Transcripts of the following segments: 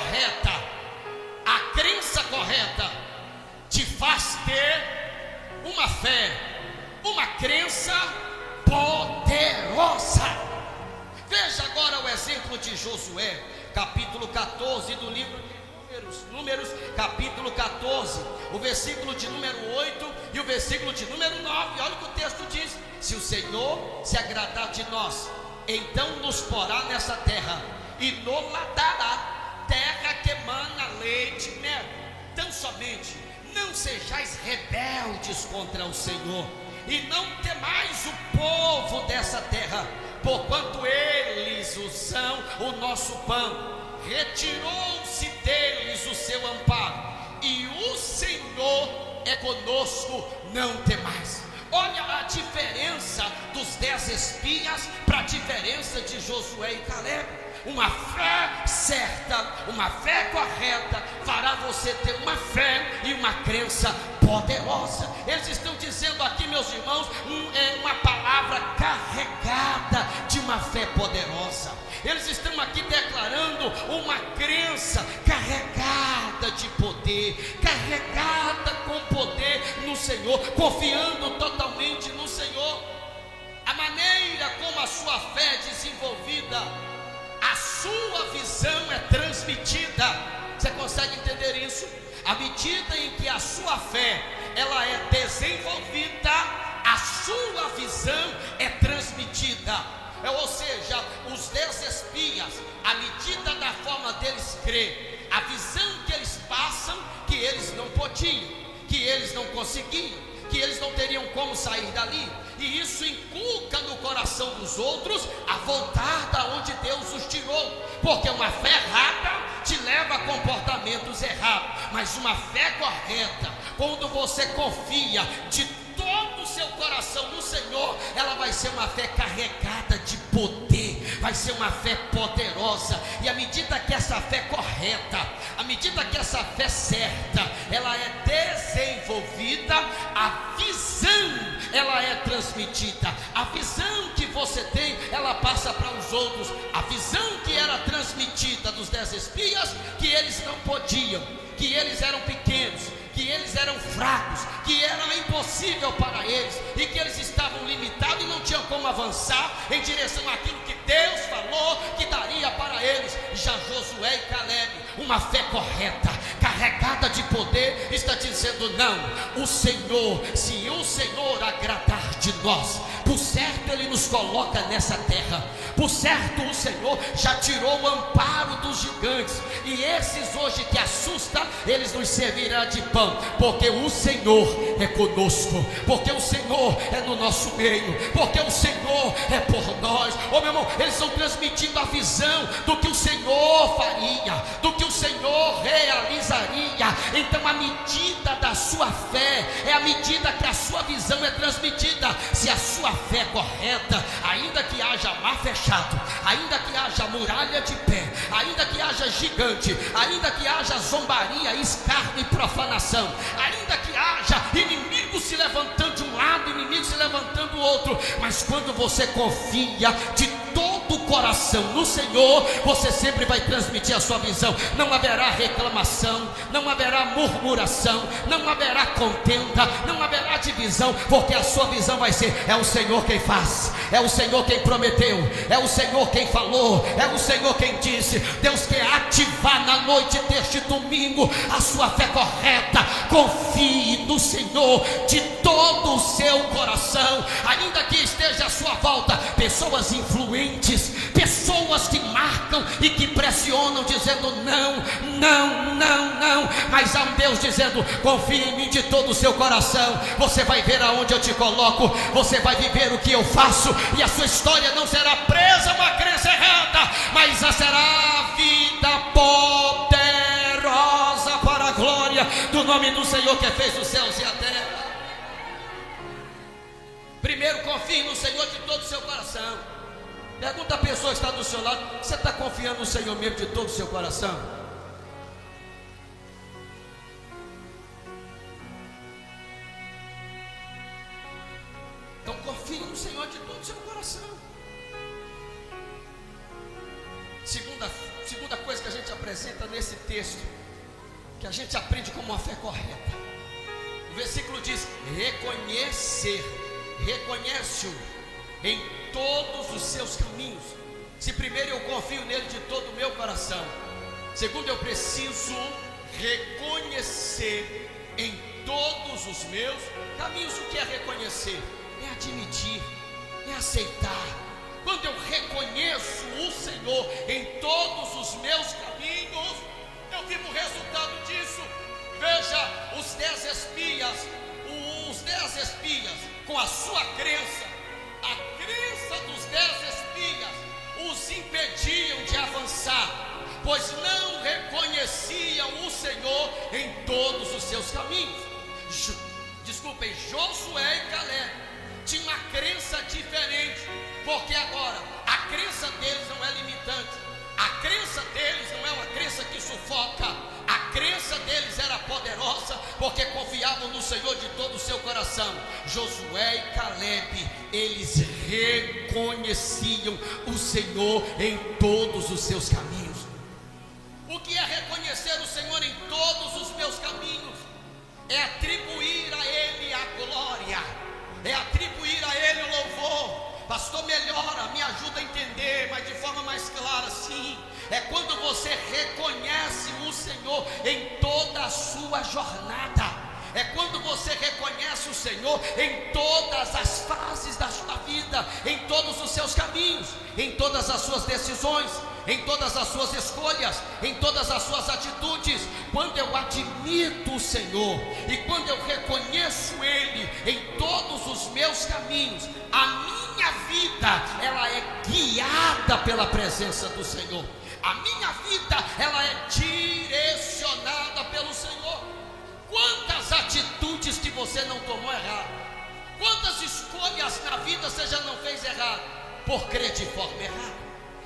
correta, a crença correta, te faz ter uma fé, uma crença poderosa. Veja agora o exemplo de Josué, capítulo 14 do livro de Números, capítulo 14, o versículo de número 8 e o versículo de número 9. Olha o que o texto diz: se o Senhor se agradar de nós, então nos porá nessa terra e nos dará terra que emana leite e mel. Tão somente não sejais rebeldes contra o Senhor, e não temais o povo dessa terra, porquanto eles são o nosso pão. Retirou-se deles o seu amparo, e o Senhor é conosco, não temais. Olha a diferença dos 10 espias para a diferença de Josué e Caleb. Uma fé certa, uma fé correta fará você ter uma fé e uma crença poderosa. Eles estão dizendo aqui, meus irmãos, uma palavra carregada de uma fé poderosa. Eles estão aqui declarando uma crença carregada de poder, carregada com poder no Senhor, confiando totalmente no Senhor. A maneira como a sua fé é desenvolvida, a sua visão é transmitida. Você consegue entender isso? À medida em que a sua fé ela é desenvolvida, a sua visão é transmitida. Ou seja, os 10 espias, à medida da forma deles crer, a visão que eles passam, que eles não podiam, que eles não conseguiam, que eles não teriam como sair dali, e isso inculca no coração dos outros a voltar da onde Deus os tirou, porque uma fé errada te leva a comportamentos errados, mas uma fé correta, quando você confia de todo o seu coração no Senhor, ela vai ser uma fé carregada de poder, vai ser uma fé poderosa. E à medida que essa fé correta, à medida que essa fé certa, ela é desenvolvida, a visão ela é transmitida. A visão que você tem, ela passa para os outros. A visão que era transmitida dos 10 espias, que eles não podiam, que eles eram pequenos, que eles eram fracos, que era impossível para eles, e que eles estavam limitados e não tinham como avançar em direção àquilo que Deus falou que daria para eles. Já Josué e Caleb, uma fé correta, carregada de poder, está dizendo: não, o Senhor, se o Senhor agradar de nós, por certo Ele nos coloca nessa terra, por certo o Senhor já tirou o amparo dos gigantes, e esses hoje que assustam, eles nos servirão de pão, porque o Senhor é conosco, porque o Senhor é no nosso meio, porque o Senhor é por nós. Meu irmão, eles estão transmitindo a visão do que o Senhor faria, do que o Senhor realizaria. Então a medida da sua fé é a medida que a sua visão é transmitida. Se a sua fé é correta, ainda que haja mar fechado, ainda que haja muralha de pé, ainda que haja gigante, ainda que haja zombaria, escárnio e profanação, ainda que haja inimigo se levantando de um lado, inimigo se levantando do outro, mas quando você confia de todo o coração no Senhor, você sempre vai transmitir a sua visão. Não haverá reclamação, não haverá murmuração, não haverá contenda, não haverá divisão, porque a sua visão vai ser: é o Senhor quem faz, é o Senhor quem prometeu, é o Senhor quem falou, é o Senhor quem disse. Deus quer ativar na noite deste domingo a sua fé correta. Confie no Senhor de todo o seu coração, ainda que esteja à sua volta pessoas influentes, pessoas que marcam e que pressionam, dizendo não, não, não, não, mas há um Deus dizendo: confie em mim de todo o seu coração. Você vai ver aonde eu te coloco, você vai viver o que eu faço, e a sua história não será presa a uma crença errada, mas será vida poderosa para a glória do nome do Senhor, que fez os céus e a terra. Primeiro, confie no Senhor de todo o seu coração. Pergunta a pessoa que está do seu lado: você está confiando no Senhor mesmo de todo o seu coração? Então confie no Senhor de todo o seu coração. Segunda segunda coisa que a gente apresenta nesse texto, que a gente aprende como uma fé correta. O versículo diz: reconhecer, reconhece-o em todos os seus caminhos. Se primeiro eu confio nele de todo o meu coração, segundo eu preciso reconhecer em todos os meus caminhos. O que é reconhecer? É admitir, é aceitar. Quando eu reconheço o Senhor em todos os meus caminhos, eu vivo o resultado disso. Veja, os 10 espias, com a sua crença, a crença dos 10 espias os impediam de avançar, pois não reconheciam o Senhor em todos os seus caminhos. Desculpem, Josué e Caleb tinham uma crença diferente, porque agora a crença deles não é limitante, a crença deles não é uma crença que sufoca, a crença deles era poderosa, porque confiavam no Senhor de todo o seu coração. Josué e Caleb, eles reconheciam o Senhor em todos os seus caminhos. O que é reconhecer o Senhor em todos os meus caminhos? É atribuir a Ele a glória, é atribuir a Ele o louvor. Pastor, melhora, me ajuda a entender, mas de forma mais clara, sim. É quando você reconhece o Senhor em toda a sua jornada. É quando você reconhece o Senhor em todas as fases da sua vida, em todos os seus caminhos, em todas as suas decisões, em todas as suas escolhas, em todas as suas atitudes. Quando eu admito o Senhor e quando eu reconheço Ele em todos os meus caminhos, a minha vida, ela é guiada pela presença do Senhor. A minha vida, ela é direcionada pelo Senhor. Quantas atitudes que você não tomou errado, quantas escolhas na vida você já não fez errado, por crer de forma errada.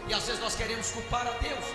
E às vezes nós queremos culpar a Deus,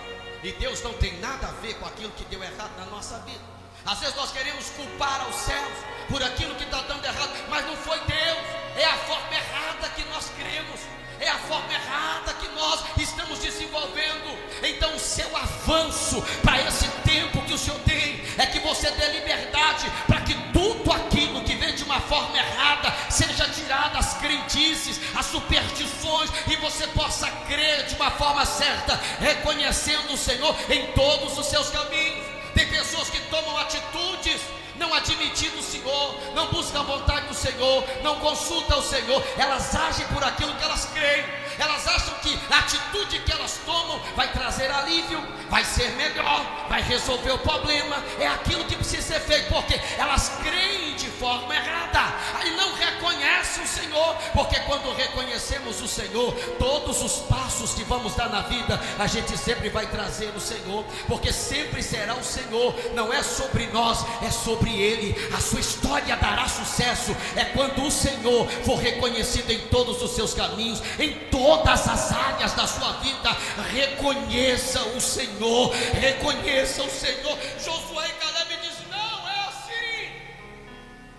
e Deus não tem nada a ver com aquilo que deu errado na nossa vida. Às vezes nós queremos culpar aos céus por aquilo que está dando errado, mas não foi Deus, é a forma errada que nós cremos, é a forma errada que nós estamos desenvolvendo. Então o seu avanço para esse tempo que o Senhor tem, é que você dê liberdade para que tudo aquilo que vem de uma forma errada seja tirado, as crendices, as superstições, e você possa crer de uma forma certa, reconhecendo o Senhor em todos os seus caminhos. Tem pessoas que tomam atitudes não admitindo o Senhor, não buscam a vontade do Senhor, não consultam o Senhor, elas agem por aquilo que elas creem, elas acham que a atitude que elas tomam vai trazer alívio, vai ser melhor, vai resolver o problema, é aquilo que precisa ser feito, porque elas creem de forma errada, aí não reconhecem o Senhor, porque quando reconhecemos o Senhor, todos os passos que vamos dar na vida, a gente sempre vai trazer o Senhor, porque sempre será o Senhor, não é sobre nós, é sobre Ele. A sua história dará sucesso é quando o Senhor for reconhecido em todos os seus caminhos, em todas as áreas da sua vida. Reconheça o Senhor, reconheça o Senhor. Josué e Caleb dizem: não é assim.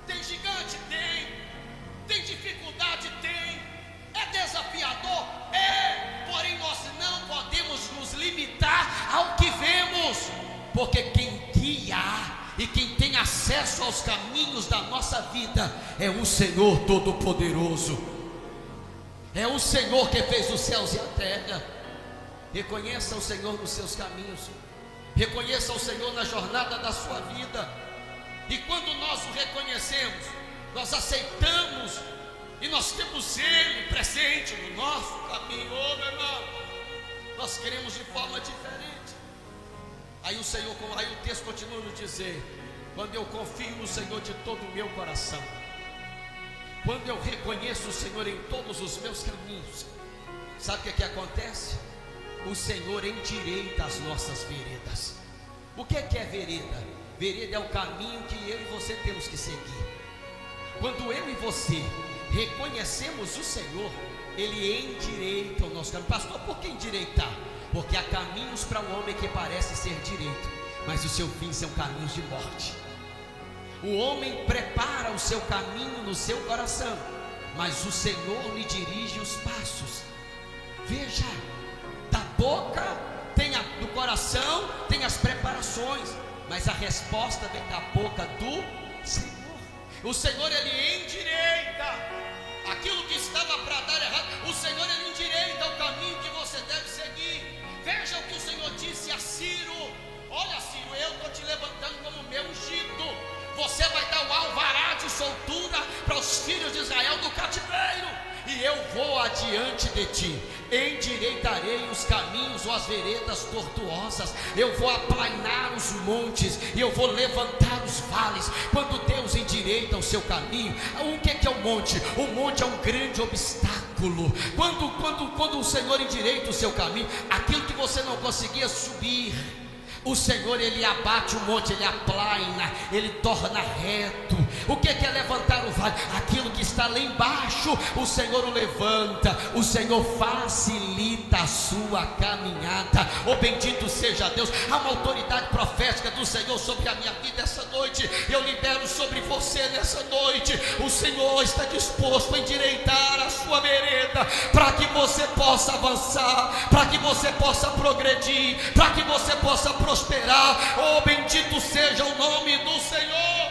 Tem gigante? Tem dificuldade? Tem. É desafiador? É. Porém nós não podemos nos limitar ao que vemos, porque quem guia e quem tem acesso aos caminhos da nossa vida é o Senhor Todo-Poderoso, é o Senhor que fez os céus e a terra. Reconheça o Senhor nos seus caminhos, reconheça o Senhor na jornada da sua vida, e quando nós o reconhecemos, nós aceitamos, e nós temos Ele presente no nosso caminho. Oh, meu irmão, nós queremos de forma diferente. Aí o texto continua nos dizer: quando eu confio no Senhor de todo o meu coração, quando eu reconheço o Senhor em todos os meus caminhos, sabe o que acontece? O Senhor endireita as nossas veredas. O que é vereda? Vereda é o caminho que eu e você temos que seguir. Quando eu e você reconhecemos o Senhor, Ele endireita o nosso caminho. Pastor, por que endireitar? Porque há caminhos para o homem que parece ser direito, mas os seus fins são caminhos de morte. O homem prepara o seu caminho no seu coração, mas o Senhor lhe dirige os passos. Veja, da boca tem a oração tem as preparações, mas a resposta vem da boca do Senhor. O Senhor, Ele endireita aquilo que estava para dar errado. O Senhor, Ele endireita o caminho que você deve seguir. Veja o que o Senhor disse a Ciro: olha, Ciro, eu estou te levantando como meu ungido. Você vai dar o alvará de soltura para os filhos de Israel do cativeiro, e eu vou adiante de ti, endireitarei os caminhos ou as veredas tortuosas, eu vou aplainar os montes, e eu vou levantar os vales. Quando Deus endireita o seu caminho, o que é o monte? O monte é um grande obstáculo. Quando o Senhor endireita o seu caminho, aquilo que você não conseguia subir, o Senhor, Ele abate o monte, Ele aplaina, Ele torna reto. O que é levantar o vale? Aquilo que está lá embaixo, o Senhor o levanta, o Senhor facilita a sua caminhada. Oh, bendito seja Deus. Há uma autoridade profética do Senhor sobre a minha vida essa noite. Eu libero sobre você nessa noite. O Senhor está disposto a endireitar a sua vereda, para que você possa avançar, para que você possa progredir, para que você possa prosperar. Oh, bendito seja o nome do Senhor.